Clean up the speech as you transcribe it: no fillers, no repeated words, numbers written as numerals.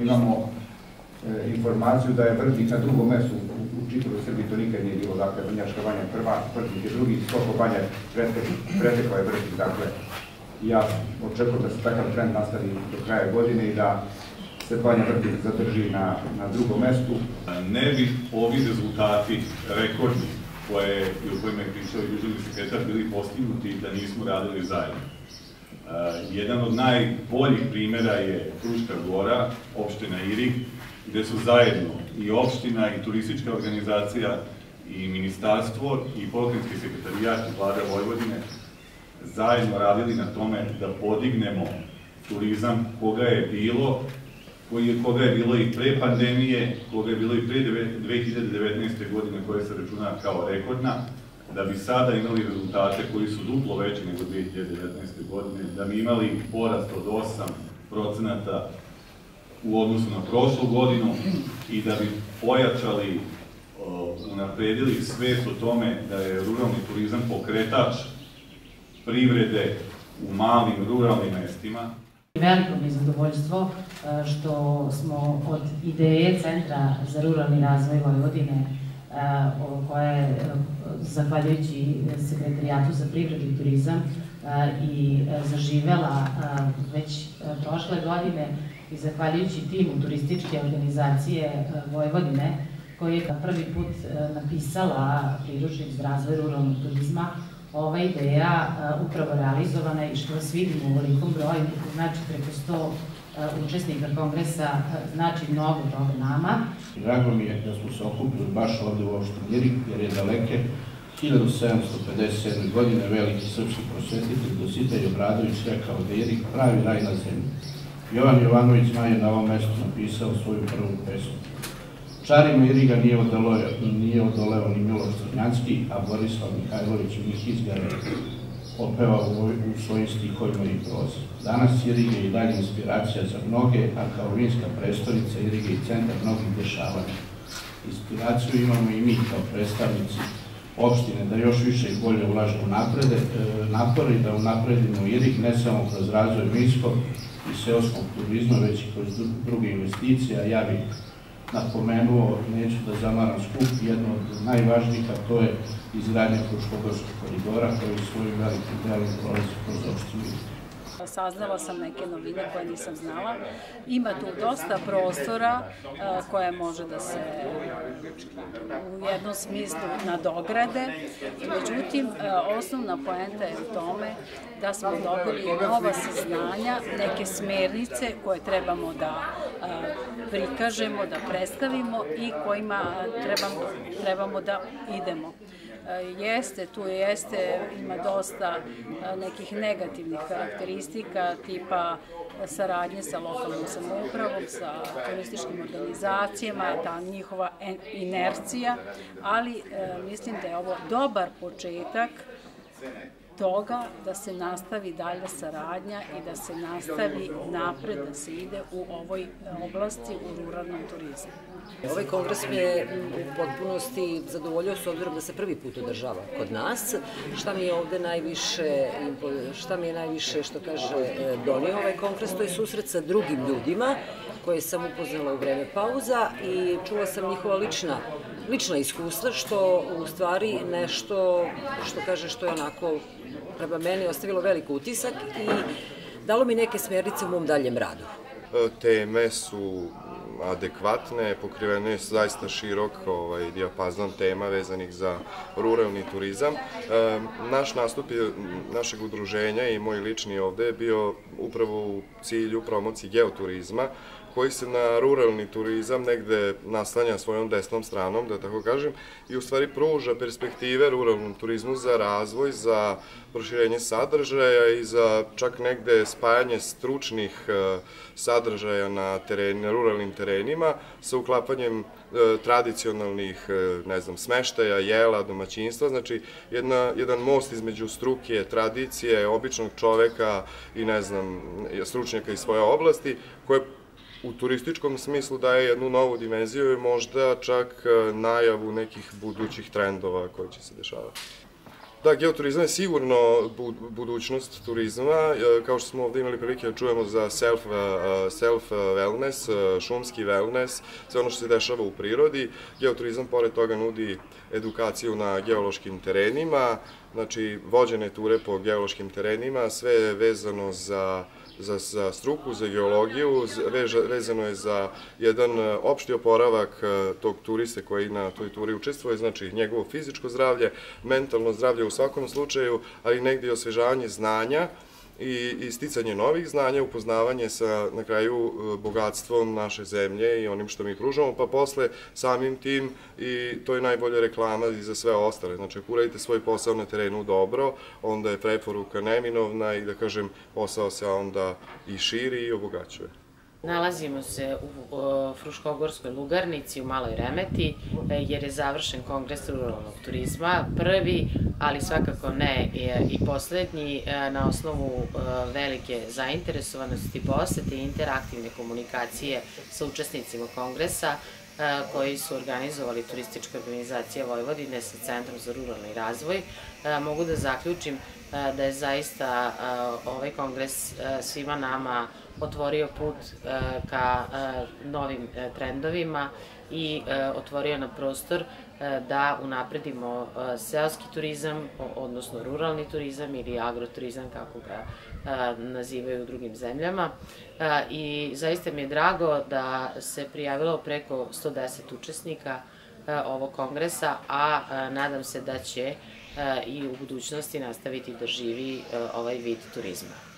Imamo informaciju da je Vrtnik na drugom mestu u čitavoj Srbiji, to nikad nije bilo, dakle, Vrnjačka banja prva, Vrtnik je drugi, Skoko banja pretekla je Vrtnik, dakle, ja očekujem da se takav trend nastavi do kraja godine i da se Banja Vrtnik zadrži na drugom mestu. Ne bi ovi rezultati rekordni o kojima je pričao i državni sekretar bili postignuti da nismo radili zajedno. Jedan od najboljih primera je Fruška Gora, opština Irig, gde su zajedno i opština i turistička organizacija i ministarstvo i pokrajinski sekretarijat i vlada Vojvodine zajedno radili na tome da podignemo turizam koga je bilo i pre pandemije, koga je bilo i pre 2019. godine koja se računa kao rekordna, da bi sada imali rezultate koji su duplo veći nego 2019. godine, da bi imali porast od 8% u odnosu na prošlu godinu i da bi pojačali, unapredili svest o tome da je ruralni turizam pokretač privrede u malim ruralnim mestima. Veliko mi je zadovoljstvo što smo od ideje Centra za ruralni razvoj Vojvodine, koja je, zahvaljujući Sekretarijatu za privredu i turizam, i zaživela već prošle godine i zahvaljujući timu turističke organizacije Vojvodine, koji je prvi put napisala priručnik za razvoj ruralnog turizma, ova ideja upravo realizovana i što vas vidimo u velikom broju, znači preko 100 učesnika kongresa, znači mnogo toga nama. Drago mi je da smo se okupili baš ovde u opštini Irig, jer je daleke 1757. godine veliki srpski prosvetitelj Dositej Obradović rekao da je Irig pravi raj na zemlji. Jovan Jovanović Zmaj je na ovom mestu napisao svoju prvu pesmu. Čarima Iriga nije odoleo ni Miloš Crnjanski, a Borislav Mihajlović Mihizgar opevao u svojim stihovima i prozi. Danas Irig je i dalje inspiracija za mnoge, a kao vinska prestonica Irig je i centar mnogih dešavanja. Inspiraciju imamo i mi kao predstavnici opštine da još više i bolje ulažemo napore i da unapredimo Irig ne samo kroz razvoj vinskog i seoskog turizma, već i kroz druge investicije. Ja bih napomenuo, neću da zamaram skup, jedno od najvažnijih, a to je izgradnja Fruškogorskog koridora koji svojim velikim delom prolazi kroz opštinu Irig. Saznala sam neke novine koje nisam znala. Ima tu dosta prostora koje može da se u jednom smislu nadograde. Međutim, osnovna poenta je u tome da smo dobili nova saznanja, neke smernice koje trebamo da prikažemo, da predstavimo i kojima trebamo da idemo. Ima dosta nekih negativnih karakteristika tipa saradnje sa lokalnom samoupravom, sa turističkim organizacijama, ta njihova inercija, ali mislim da je ovo dobar početak toga da se nastavi dalja saradnja i da se nastavi napred, da se ide u ovoj oblasti u ruralnom turizmu. Ovaj kongres me je u potpunosti zadovoljio s obzirom da se prvi put održava kod nas. Šta mi je najviše, što kaže, donio ovaj kongres, to je susret sa drugim ljudima koje sam upoznala u vreme pauza i čula sam njihova lična iskustva, što u stvari nešto, što je onako prema meni ostavilo velik utisak i dalo mi neke smernice u mom daljem radu. Teme su adekvatne, pokrivene je zaista širok dijapazon tema vezanih za ruralni turizam. Naš nastup našeg udruženja i moj lični ovde je bio upravo u cilju promocije geoturizma, koji se na ruralni turizam negde naslanja svojom desnom stranom, da tako kažem, i u stvari pruža perspektive ruralnom turizmu za razvoj, za proširenje sadržaja i za čak negde spajanje stručnih sadržaja na ruralnim terenima sa uklapanjem tradicionalnih, smeštaja, jela, domaćinstva, znači jedan most između struke, tradicije, običnog čoveka i stručnjaka iz svoje oblasti, koje u turističkom smislu daje jednu novu dimenziju i možda čak najavu nekih budućih trendova koji će se dešavati. Da, geoturizam je sigurno budućnost turizma. Kao što smo ovde imali prilike da čujemo za self-wellness, šumski wellness, sve ono što se dešava u prirodi. Geoturizam pored toga nudi edukaciju na geološkim terenima, znači vođene ture po geološkim terenima, sve je vezano za struku, za geologiju, vezano je za jedan opšti oporavak tog turiste koji na toj turi učestvuje, znači njegovo fizičko zdravlje, mentalno zdravlje u svakom slučaju, ali negdje i osvežavanje znanja i sticanje novih znanja, upoznavanje sa, na kraju, bogatstvom naše zemlje i onim što mi pružamo, pa posle samim tim i to je najbolja reklama i za sve ostale. Znači, ako uradite svoj posao na terenu dobro, onda je preporuka neminovna i, da kažem, posao se onda i širi i obogaćuje. Nalazimo se u Fruškogorskoj lugarnici u Maloj Remeti jer je završen kongres ruralnog turizma, prvi, ali svakako ne i poslednji, na osnovu velike zainteresovanosti, posete i interaktivne komunikacije sa učesnicima kongresa koji su organizovali Turistička organizacija Vojvodine sa Centrom za ruralni razvoj. Mogu da zaključim da je zaista ovaj kongres svima nama otvorio put ka novim trendovima i otvorio nam prostor da unapredimo seoski turizam, odnosno ruralni turizam ili agroturizam, kako ga nazivaju u drugim zemljama. I zaista mi je drago da se prijavilo preko 110 učesnika ovog kongresa, a nadam se da će i u budućnosti nastaviti da živi ovaj vid turizma.